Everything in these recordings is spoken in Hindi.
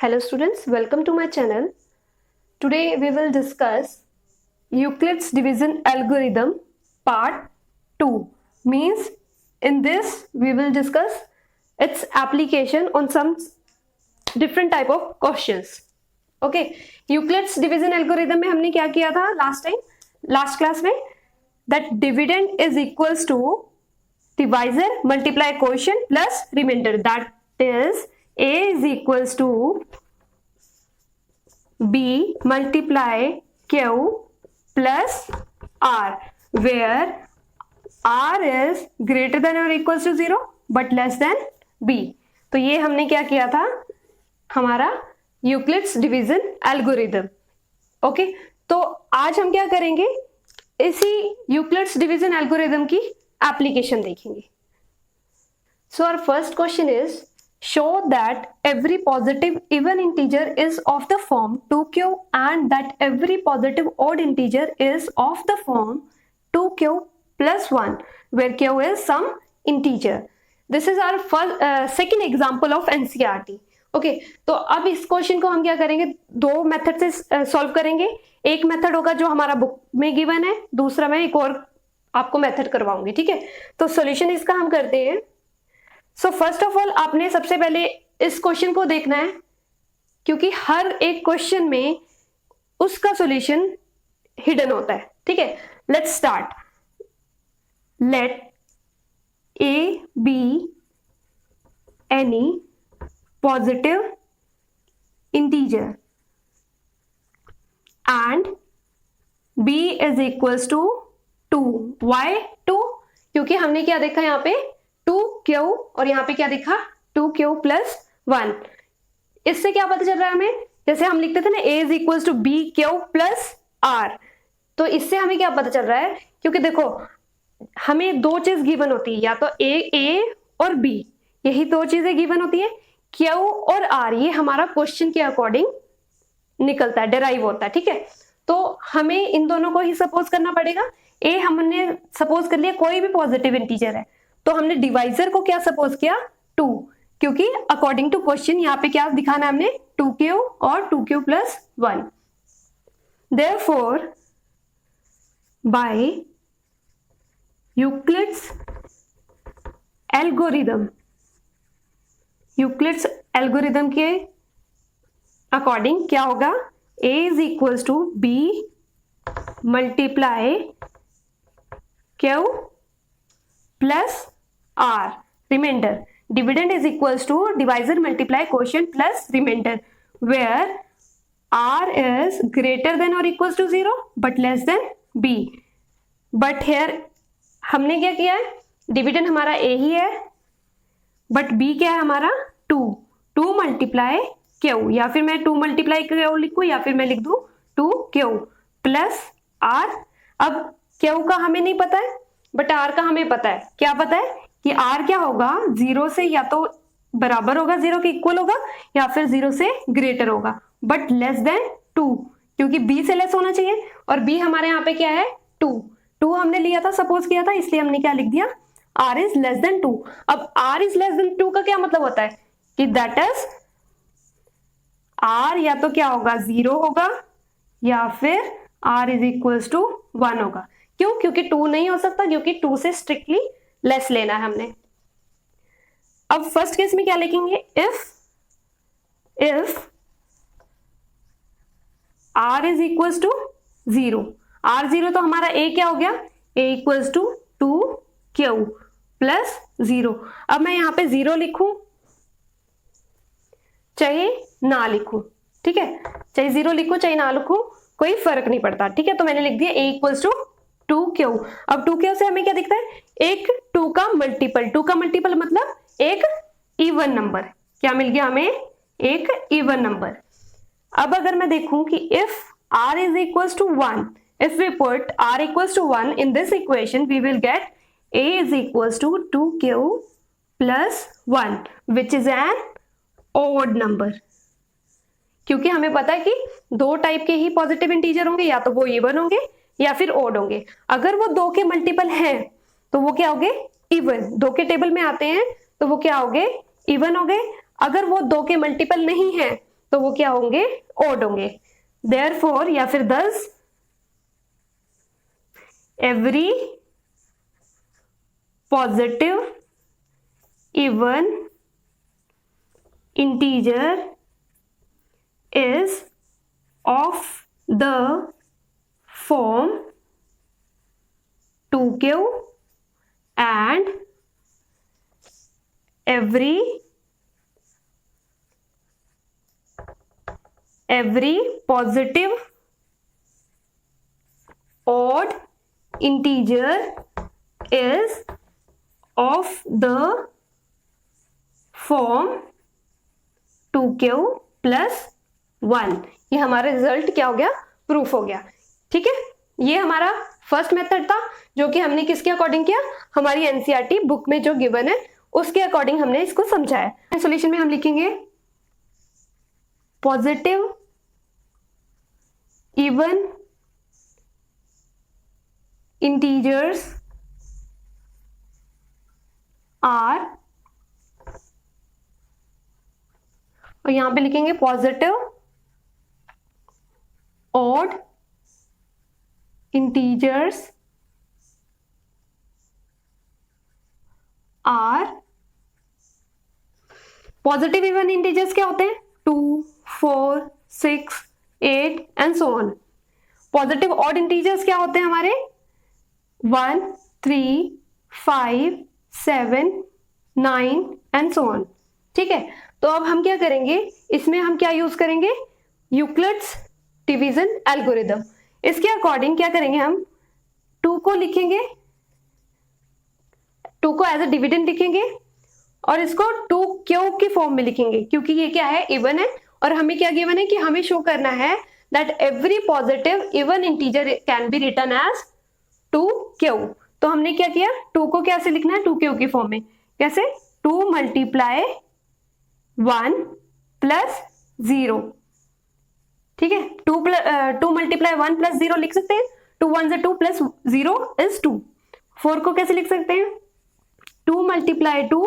Hello students, welcome to my channel. Today we will discuss Euclid's division algorithm part 2. Means in this we will discuss its application on some different type of questions. Okay, Euclid's division algorithm में हमने क्या किया था last class में, that dividend is equals to divisor multiply quotient plus remainder, that is a is equals to b multiply q plus r, where r is greater than or equals to 0 but less than b. तो ये हमने क्या किया था, हमारा यूक्लिड्स डिवीजन एल्गोरिदम. ओके, तो आज हम क्या करेंगे, इसी यूक्लिड्स डिवीजन एल्गोरिदम की एप्लीकेशन देखेंगे. So our first question is show that every positive even integer is of the form 2q and that every positive odd integer is of the form 2q plus 1 where q is some integer. This is our first second example of NCERT. Okay, तो अब इस क्वेश्चन को हम क्या करेंगे, दो मेथड से सॉल्व करेंगे. एक मेथड होगा जो हमारा बुक में गिवन है, दूसरा मैं एक और आपको मेथड करवाऊंगी. ठीक है, तो सॉल्यूशन इसका हम करते हैं. सो फर्स्ट ऑफ ऑल आपने सबसे पहले इस क्वेश्चन को देखना है, क्योंकि हर एक क्वेश्चन में उसका सॉल्यूशन हिडन होता है. ठीक है, let's start. Let a be any positive integer and b is equals to 2. Why 2? क्योंकि हमने क्या देखा यहाँ पे 2q और यहाँ पे क्या देखा 2q प्लस 1. इससे क्या पता चल रहा है हमें, जैसे हम लिखते थे ना a is equals to b q plus r, तो इससे हमें क्या पता चल रहा है, क्योंकि देखो हमें दो चीज गिवन होती है, या तो a और b, यही दो चीजें गिवन होती है. q और r ये हमारा क्वेश्चन के अकॉर्डिंग निकलता है, डेराइव होता है. ठीक है, तो हमें इन दोनों को ही सपोज करना पड़ेगा. a हमने सपोज कर लिया कोई भी पॉजिटिव इंटीजर है, तो हमने डिवाइजर को क्या सपोज किया 2, क्योंकि अकॉर्डिंग टू क्वेश्चन यहाँ पे क्या दिखाना है हमने 2q और 2q plus 1. Therefore by Euclid's algorithm के अकॉर्डिंग क्या होगा, a is equals to b multiply q plus r, remainder. Dividend is equals to divisor multiply quotient plus remainder, where r is greater than और equals to 0 but less than b. But here हमने क्या किया है, डिविडेंड हमारा a ही है, बट b क्या है हमारा 2 मल्टीप्लाई q, या फिर मैं 2 मल्टीप्लाई q लिखूं, या फिर मैं लिख दूं 2q प्लस r. अब q का हमें नहीं पता है, बट r का हमें पता है. क्या पता है कि r क्या होगा, 0 से या तो बराबर होगा, 0 के इक्वल होगा, या फिर 0 से ग्रेटर होगा, बट लेस देन 2, क्योंकि b से लेस होना चाहिए. और b हमारे यहाँ पे क्या है 2 हमने लिया था, सपोज किया था, इसलिए हमने क्या लिख दिया r इज लेस देन 2. अब r इज लेस देन 2 का क्या मतलब होता है कि दैट इज r या तो क्या होगा 0 होगा, या फिर r इज इक्वल्स टू 1 होगा. क्यों? क्योंकि 2 नहीं हो सकता, क्योंकि 2 से स्ट्रिक्टली लेस लेना है हमने. अब फर्स्ट केस में क्या लिखेंगे, if r is equals to 0, r0 तो हमारा a क्या हो गया, a equals to 2q plus 0. अब मैं यहाँ पे 0 लिखूं चाहे ना लिखूं, ठीक है, चाहे 0 लिखूं चाहे ना लिखूं कोई फर्क नहीं पड़ता. ठीक है, तो मैंने लिख दिया a इक्वल्स टू 2q. अब 2q से हमें क्या दिखता है, एक 2 का मल्टीपल मतलब एक इवन नंबर. क्या मिल गया हमें, एक इवन नंबर. अब अगर मैं देखूं कि if r is equals to 1, if we put r equals to 1 in this equation, we will get a is equals to 2q plus 1 which is an odd number. क्योंकि हमें पता है कि दो टाइप के ही पॉजिटिव इंटीजर होंगे, या तो वो इवन होंगे या फिर ओड होंगे. अगर वो 2 के मल्टीपल हैं तो वो क्या होंगे, इवन. 2 के टेबल में आते हैं तो वो क्या होंगे, इवन हो गए. अगर वो 2 के मल्टीपल नहीं है तो वो क्या होंगे, ओड होंगे। देयरफॉर या फिर thus every positive even integer is of the form 2q and every positive odd integer is of the form 2q plus 1। ये हमारा रिजल्ट क्या हो गया, प्रूफ हो गया। ठीक है, ये हमारा फर्स्ट मेथड था जो कि हमने किसके अकॉर्डिंग किया, हमारी एनसीईआरटी बुक में जो गिवन है उसके अकॉर्डिंग हमने इसको समझाया। सॉल्यूशन में हम लिखेंगे पॉजिटिव इवन इंटीजर्स आर, और यहां पे लिखेंगे positive odd integers are. Positive even integers क्या होते हैं, 2, 4, 6, 8 and so on. Positive odd integers क्या होते हैं हमारे, 1, 3, 5, 7, 9 एंड सो ऑन। ठीक है, तो अब हम क्या करेंगे, इसमें हम क्या यूज करेंगे, यूक्लिड्स डिवीजन एल्गोरिदम। इसके अकॉर्डिंग क्या करेंगे, हम 2 को लिखेंगे, 2 को एज अ डिविडेंड लिखेंगे और इसको 2q की फॉर्म में लिखेंगे, क्योंकि ये क्या है, इवन है और हमें क्या गिवन है कि हमें शो करना है that every positive even integer can be written as 2q। तो हमने क्या किया, 2 को कैसे लिखना है, 2q की फॉर्म में। कैसे, 2 मल्टीप्लाई 1 प्लस 0। ठीक है, 2 मल्टीप्लाई 1 प्लस 0 लिख सकते हैं, 2 1 2 प्लस 0 इज 2। 4 को कैसे लिख सकते हैं, 2 मल्टीप्लाई 2,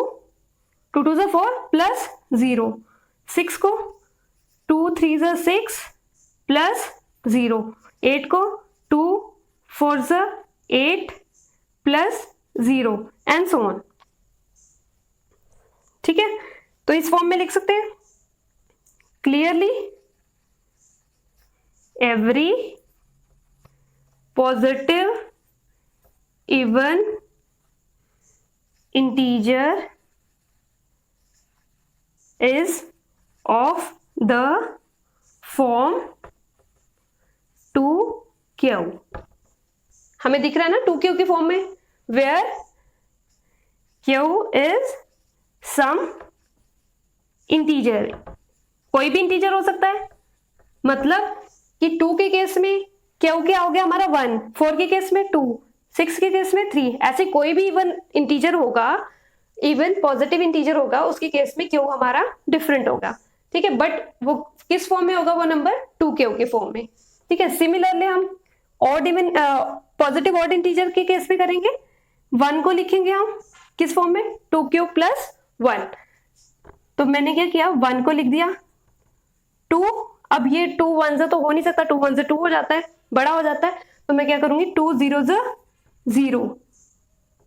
2 2 4 प्लस 0। 6 को 2 3 6 प्लस 0। 8 को 2 4 8 प्लस 0 एंड सो ऑन। ठीक है, तो इस फॉर्म में लिख सकते हैं, clearly every positive even integer is of the form 2q। हमें दिख रहा है ना 2q की फॉर्म में, where q is some integer। कोई भी इंटीजर हो सकता है, मतलब कि 2 के केस में q क्या हो गया हमारा 1, 4 के केस में 2, 6 के केस में 3, ऐसे कोई भी इवन इंटीजर होगा, इवन पॉजिटिव इंटीजर होगा, उसके केस में क्यू हमारा डिफरेंट होगा। ठीक है, बट वो किस फॉर्म में होगा, वो नंबर 2q के फॉर्म में। ठीक है, सिमिलरली हम odd even positive odd integer के केस में करेंगे, 1 को लिखेंगे हम किस फॉर्म में, 2q प्लस 1। तो मैंने क्या किया, 1 को लिख दिया, 2, अब ये 2 1 से तो हो नहीं सकता, 2 1 से 2 हो जाता है, बड़ा हो जाता है, तो मैं क्या करूंगी, 2 0 0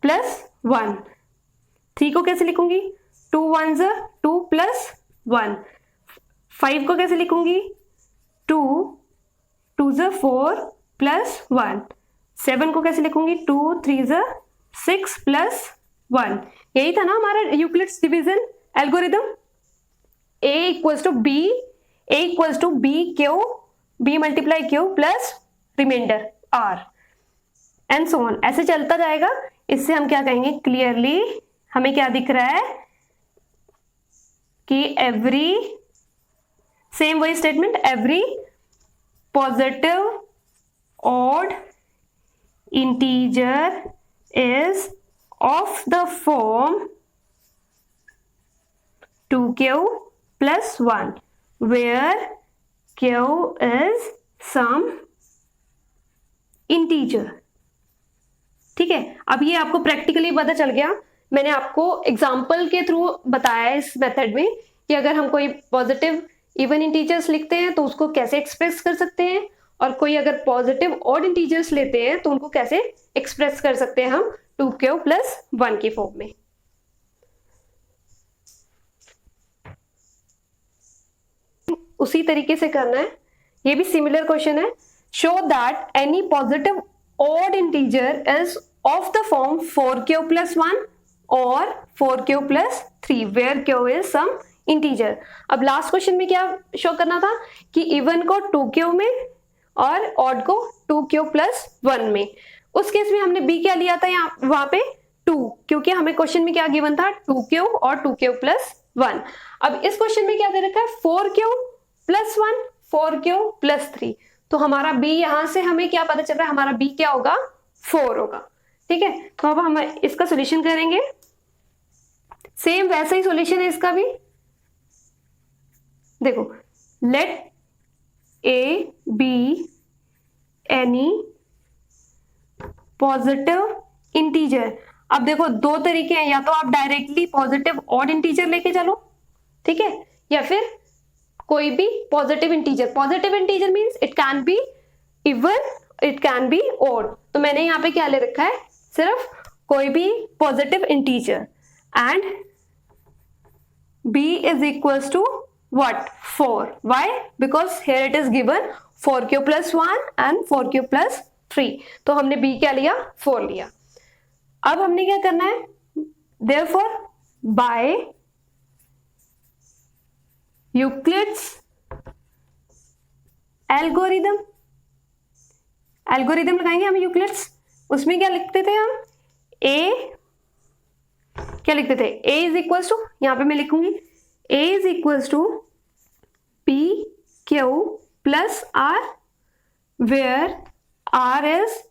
प्लस 1। 3 को कैसे लिखूंगी, 2 1 2 प्लस 1। 5 को कैसे लिखूंगी, 2 2 4 प्लस 1। 7 को कैसे लिखूंगी, 2 3 6 प्लस 1। यही था ना हमारा Euclid's division algorithm. a equals to b q, b multiply q plus remainder r and so on, ऐसे चलता जाएगा। इससे हम क्या कहेंगे, क्लियरली हमें क्या दिख रहा है कि एवरी, सेम वही statement, every positive odd integer is of the form 2q plus 1 where q is some integer। ठीक है, अब ये आपको प्रैक्टिकली पता चल गया। मैंने आपको एग्जाम्पल के थ्रू बताया इस मेथड में कि अगर हम कोई पॉजिटिव इवन इंटीजर्स लिखते हैं तो उसको कैसे एक्सप्रेस कर सकते हैं, और कोई अगर पॉजिटिव ऑड इंटीजर्स लेते हैं तो उनको कैसे एक्सप्रेस कर सकते हैं हम 2q प्लस 1 की फॉर्म में। उसी तरीके से करना है, ये भी सिमिलर क्वेश्चन है। Show that any positive odd integer is of the form 4q plus 1 और 4q plus 3 where q is some integer. अब लास्ट क्वेश्चन में क्या शो करना था कि इवन को 2q में और ऑड को 2q प्लस 1 में। उस केस में हमने b क्या लिया था यहाँ वहां पे 2, क्योंकि हमें क्वेश्चन में क्या गिवन था 2q और 2q प्लस 1। अब इस क्वेश्चन में क्या दे रखा है 4q प्लस 1 4q प्लस 3, तो हमारा b यहां से हमें क्या पता चल रहा है, हमारा b क्या होगा 4 होगा। ठीक है, तो अब हम इसका सोल्यूशन करेंगे। सेम वैसा ही सोल्यूशन है इसका भी। देखो, let a be any positive integer. अब देखो दो तरीके हैं, या तो आप डायरेक्टली पॉजिटिव ऑड इंटीजर लेके चलो, ठीक है, या फिर कोई भी positive integer. Positive integer means it can be even, it can be odd. तो मैंने यहाँ पे क्या ले रखा है, सिर्फ कोई भी positive integer, and b is equals to what 4. Why? Because here it is given 4q plus 1 and 4q plus 3. तो हमने b क्या लिया 4 लिया। अब हमने क्या करना है, therefore by Euclid's algorithm, algorithm लगाएंगे हम यूक्लिड्स। उसमें क्या लिखते थे हम, a क्या लिखते थे, a इज इक्वल्स टू, यहां पे मैं लिखूंगी a is equals to p q plus r where r is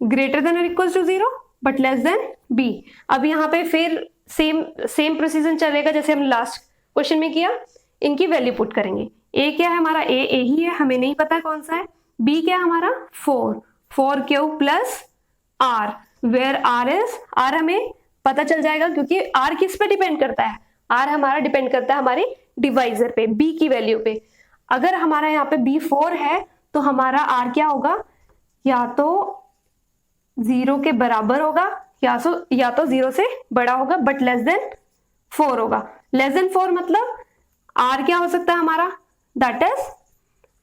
greater than और equals to 0 but less than b। अब यहाँ पे फिर सेम प्रोसीजर चलेगा जैसे हम लास्ट क्वेश्चन में किया। इनकी वैल्यू पुट करेंगे। a क्या है हमारा, a ही है, हमें नहीं पता कौन सा है। b क्या है हमारा 4q plus r where r is, r हमें पता चल जाएगा क्योंकि r किस पे डिपेंड करता है, r हमारा डिपेंड करता है हमारे डिवाइजर पे, b की वैल्यू पे। अगर हमारा यहाँ पे b 4 है तो हमारा r क्या होगा, या तो 0 के बराबर होगा या तो 0 से बड़ा होगा बट लेस देन 4 होगा। लेस देन 4 मतलब r क्या हो सकता है हमारा, दैट इज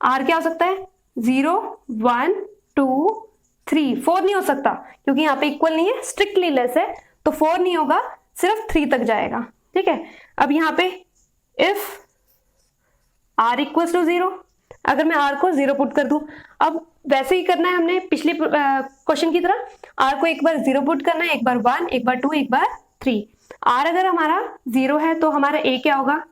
r क्या हो सकता है 0 1 2 3, 4 नहीं हो सकता क्योंकि यहाँ पे इक्वल नहीं है, स्ट्रिक्टली लेस है, तो 4 नहीं होगा, सिर्फ 3 तक जाएगा। ठीक है, अब यहाँ पे इफ r इक्वल्स टू 0, अगर मैं r को 0 पुट कर दूं, अब वैसे ही करना है हमने पिछले क्वेश्चन की तरह, r को एक बार 0 पुट करना है, एक बार 1, एक बार 2, एक बार 3। r अगर हमारा 0 है तो हमारा a क्या होगा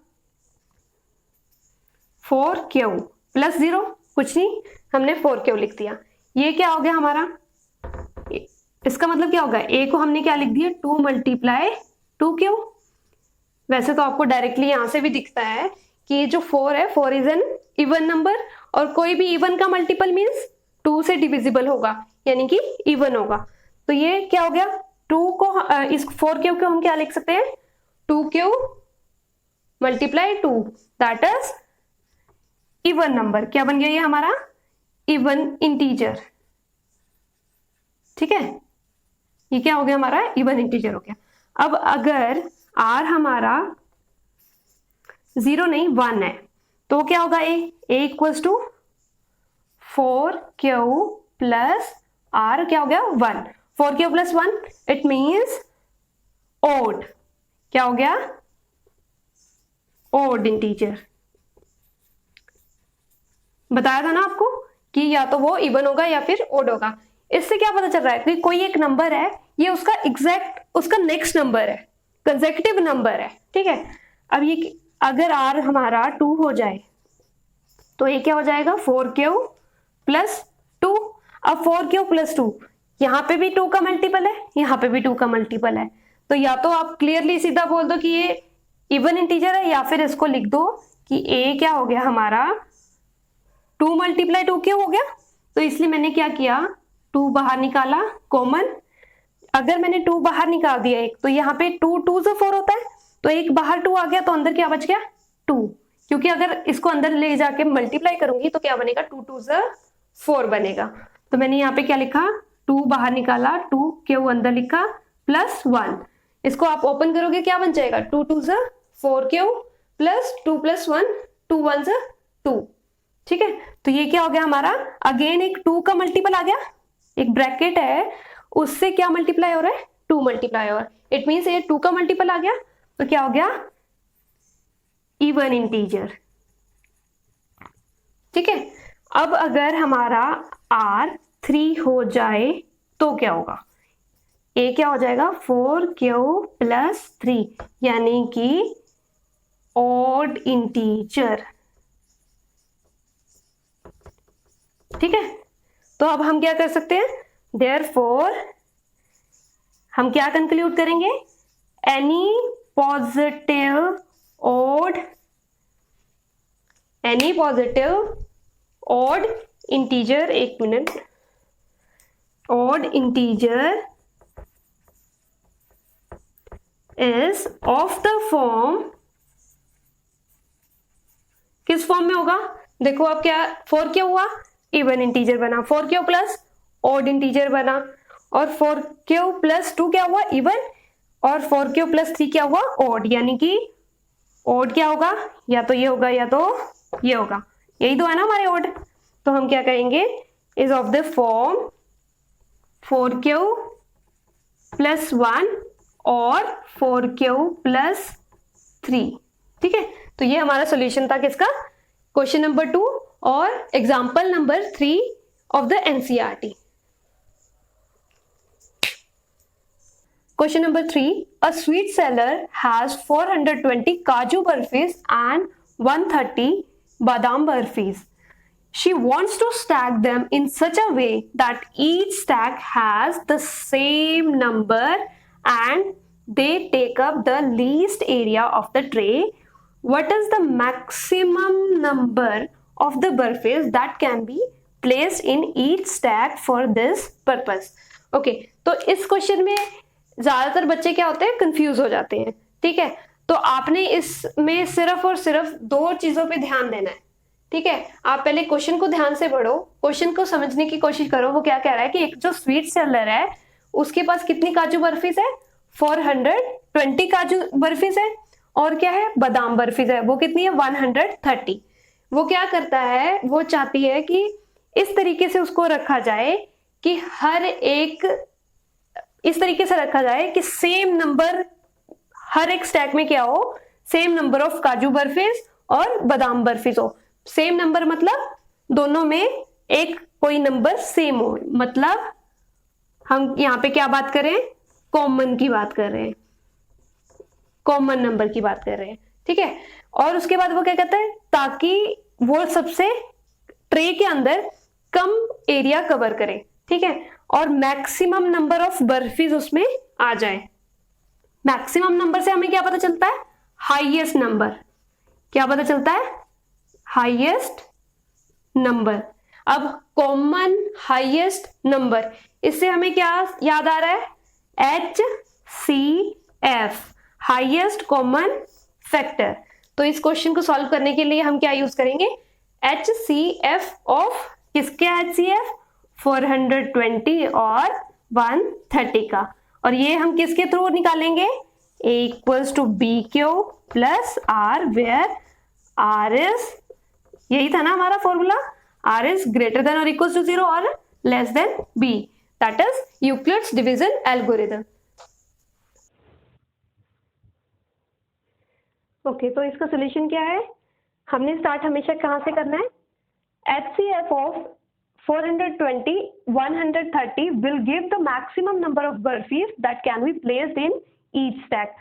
4q प्लस 0, कुछ नहीं, हमने 4q लिख दिया। ये क्या हो गया हमारा, इसका मतलब क्या होगा, a को हमने क्या लिख दिया 2 मल्टीप्लाई 2q। वैसे तो आपको डायरेक्टली यहां से भी दिखता है कि ये जो 4 है 4 इज एन इवन नंबर, और कोई भी इवन का मल्टीपल मींस 2 से डिविजिबल होगा, यानी कि इवन होगा। तो ये क्या हो गया, 2 को इस 4q को हम क्या लिख सकते हैं 2q multiply 2, that is even number. क्या बन गया ये हमारा इवन इंटीजर। ठीक है, ये क्या हो गया हमारा इवन इंटीजर हो गया। अब अगर r हमारा 0 नहीं 1 है तो क्या होगा, a equals to 4q plus r क्या हो गया 1, 4q plus 1 it means odd. क्या हो गया ओड इंटीजर। बताया था ना आपको कि या तो वो इवन होगा या फिर ओड होगा। इससे क्या पता चल रहा है कि कोई एक नंबर है, ये उसका एग्जैक्ट उसका नेक्स्ट नंबर है, कंसेक्यूटिव नंबर है। ठीक है, अब ये अगर r हमारा 2 हो जाए तो ये क्या हो जाएगा 4q प्लस 2। अब 4q प्लस 2, यहाँ पे भी 2 का मल्टीपल है, यहाँ पे भी 2 का मल्टीपल है, तो या तो आप क्लियरली सीधा बोल दो कि ये इवन इंटीजर है, या फिर इसको लिख दो कि a क्या हो गया हमारा 2 मल्टीप्लाई 2q हो गया। तो इसलिए मैंने क्या किया 2 बाहर निकाला कॉमन। अगर मैंने 2 बाहर निकाल दिया एक, तो यहाँ पे 2 2 से 4 होता है, तो एक बाहर 2 आ गया तो अंदर क्या बच गया 2, क्योंकि अगर इसको अंदर ले जाके मल्टीप्लाई करूंगी तो क्या बनेगा, 2 2 4 बनेगा। तो मैंने यहाँ पे क्या लिखा, 2 बाहर निकाला, 2 क्यू अंदर लिखा, प्लस 1। इसको आप ओपन करोगे क्या बन जाएगा, 2 2 4 क्यू प्लस 2 प्लस 1, 2 1 2। ठीक है, तो ये क्या हो गया हमारा, अगेन एक 2 का मल्टीपल आ गया, एक ब्रैकेट है उससे क्या मल्टीप्लाई हो रहा है, 2 मल्टीप्लाई हो रहा है। इट मीन्स ये 2 का मल्टीपल आ गया, तो क्या हो गया, इवन इंटीजर। ठीक है, अब अगर हमारा r 3 हो जाए तो क्या होगा, a क्या हो जाएगा, 4q प्लस 3, यानी कि ऑड इंटीजर। ठीक है, तो अब हम क्या कर सकते हैं, देयरफॉर हम क्या कंक्लूड करेंगे, एनी पॉजिटिव ऑड इंटीजर, एक minute, odd integer is of the form, किस फॉर्म में होगा, देखो अब क्या, 4 क्या हुआ, इवन इंटीजर बना, 4 क्यू प्लस ऑड इंटीजर बना, और 4 क्यू प्लस 2 क्या हुआ, इवन, और 4 क्यू प्लस 3 क्या हुआ, ऑड, यानी कि ऑड क्या होगा, या तो ये होगा या तो ये होगा, यही तो है ना हमारे ऑड। तो हम क्या करेंगे, is of the form 4 Q plus 1 और 4 क्यू प्लस 3। ठीक है, तो ये हमारा सॉल्यूशन था किसका, क्वेश्चन नंबर 2 और example number 3 of the NCERT. Question number 3. A sweet seller has 420 Kaju burfis and 130 Badam burfis. She wants to stack them in such a way that each stack has the same number and they take up the least area of the tray. What is the maximum number of the burfis that can be placed in each stack for this purpose? Okay, तो इस क्वेश्चन में ज्यादातर बच्चे क्या होते हैं, कंफ्यूज हो जाते हैं। ठीक है, तो आपने इसमें सिर्फ और सिर्फ 2 चीजों पे ध्यान देना है। ठीक है, आप पहले क्वेश्चन को ध्यान से पढ़ो, क्वेश्चन को समझने की कोशिश करो। वो क्या कह रहा है कि एक जो स्वीट सेलर है उसके पास कितनी काजू बर्फीज है, 420 काजू बर्फीज है, और क्या है, बादाम बर्फीज है, वो कितनी है, 130। वो क्या करता है, वो चाहती है कि इस तरीके से उसको रखा जाए कि हर एक इस तरीके से रखा जाए कि सेम नंबर हर एक स्टैक में क्या हो, सेम नंबर ऑफ काजू बर्फीज और बादाम बर्फीज हो। सेम नंबर मतलब दोनों में एक कोई नंबर सेम हो, मतलब हम यहाँ पे क्या बात कर रहे हैं, कॉमन की बात कर रहे हैं, कॉमन नंबर की बात कर रहे हैं। ठीक है, और उसके बाद वो क्या कहता है, ताकि वो सबसे ट्रे के अंदर कम एरिया कवर करे। ठीक है, और मैक्सिमम नंबर ऑफ बर्फीज उसमें आ जाए। मैक्सिमम नंबर से हमें क्या पता चलता है, हाईएस्ट नंबर। क्या पता चलता है, हाईएस्ट नंबर। अब कॉमन हाईएस्ट नंबर, इससे हमें क्या याद आ रहा है, HCF, हाईएस्ट कॉमन फैक्टर। तो इस क्वेश्चन को सॉल्व करने के लिए हम क्या यूज करेंगे, HCF ऑफ किसके, HCF 420 और 130 का, और ये हम किसके थ्रू निकालेंगे, A equals to BQ plus R, where R is, यही था ना हमारा formula, R is greater than और इक्वल्स टू 0 और less than B, that is Euclid's division algorithm. Okay, तो इसका सोल्यूशन क्या है, हमने स्टार्ट हमेशा कहाँ से करना है, HCF of 420, 130 will give the maximum number of burfis that can be placed in each stack.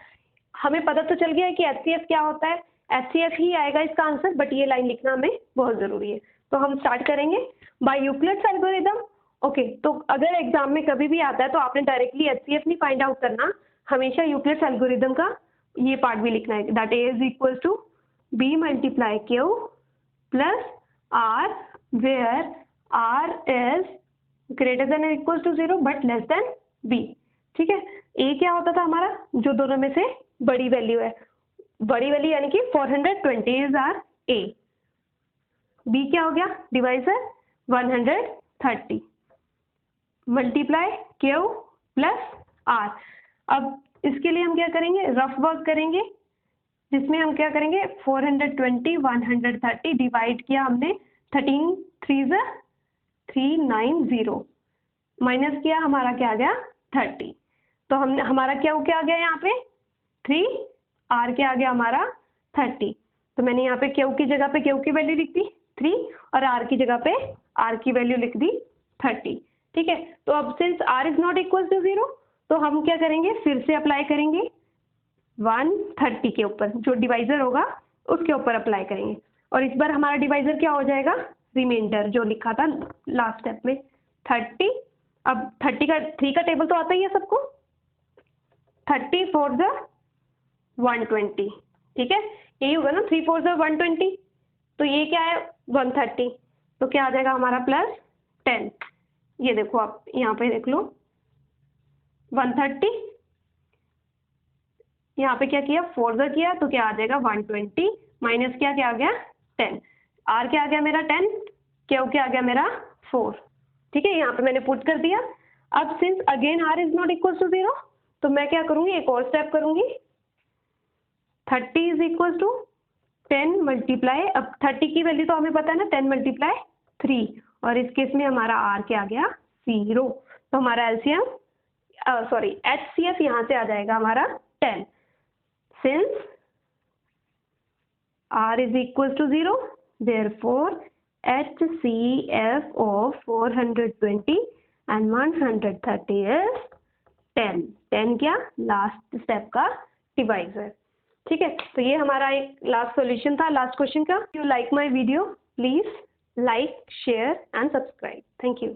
हमें पता तो चल गया है कि HCF क्या होता है, HCF ही आएगा इसका आंसर, बट ये लाइन लिखना हमें बहुत जरूरी है। तो हम स्टार्ट करेंगे बाय यूक्लिड्स एल्गोरिथम। ओके, तो अगर एग्जाम में कभी भी आता है तो आपने डायरेक्टली HCF नहीं फाइंड आउट करना, हमेशा यूक्लिड्स एल्गोरिथम का ये पार्ट भी लिखना है, that A is equal to B multiply Q plus R, where R is greater than or equals to 0 but less than B। ठीक है, A क्या होता था हमारा, जो दोनों में से बड़ी वैल्यू है, बड़ी वाली यानी कि 420 इज आर ए। बी क्या हो गया divisor 130 multiply q plus r. अब इसके लिए हम क्या करेंगे रफ वर्क करेंगे, जिसमें हम क्या करेंगे 420 130 डिवाइड किया हमने 13 3 390 माइनस किया हमारा क्या आ गया 30। तो हमने हमारा क्या आ गया यहाँ पे 3 आर क्या आ गया हमारा 30। तो मैंने यहाँ पे क्यू की जगह पे क्यू की वैल्यू लिख दी 3 और आर की जगह पे आर की वैल्यू लिख दी 30। ठीक है, तो अब since r is not equal to 0 तो हम क्या करेंगे फिर से अप्लाई करेंगे 130 के ऊपर, जो डिवाइजर होगा उसके ऊपर अप्लाई करेंगे। और इस बार हमारा डिवाइजर क्या हो जाएगा रिमाइंडर जो लिखा था लास्ट स्टेप में 30। अब 30 का 3 का टेबल तो आता ही है सबको, 30 4 ज़ा 120। ठीक है, यही होगा ना 3 4 ज़ा 120। तो ये क्या है 130, तो क्या आ जाएगा हमारा प्लस 10। ये देखो आप यहाँ पे देख लो 130 यहाँ पे क्या किया 4 ज़ा किया तो क्या आ जाएगा 120 माइनस क्या आ गया 10। आर क्या आ गया मेरा 10, क्यू क्या आ गया मेरा 4। ठीक है, यहाँ पे मैंने पुट कर दिया। अब since again r is not equal to 0 तो मैं क्या करूंगी एक और स्टेप करूंगी 30 इज इक्वल टू 10 मल्टीप्लाई, अब 30 की वैल्यू तो हमें पता है ना 10 मल्टीप्लाई 3 और इस केस में हमारा आर क्या आ गया 0। तो हमारा एलसीएम एचसीएफ यहाँ से आ जाएगा हमारा 10। Since R is equal to 0, therefore HCF of 420 and 130 is 10। 10 क्या लास्ट स्टेप का डिवाइजर। ठीक है, तो ये हमारा एक लास्ट सॉल्यूशन था लास्ट क्वेश्चन का। You like my video please like share and subscribe. Thank you.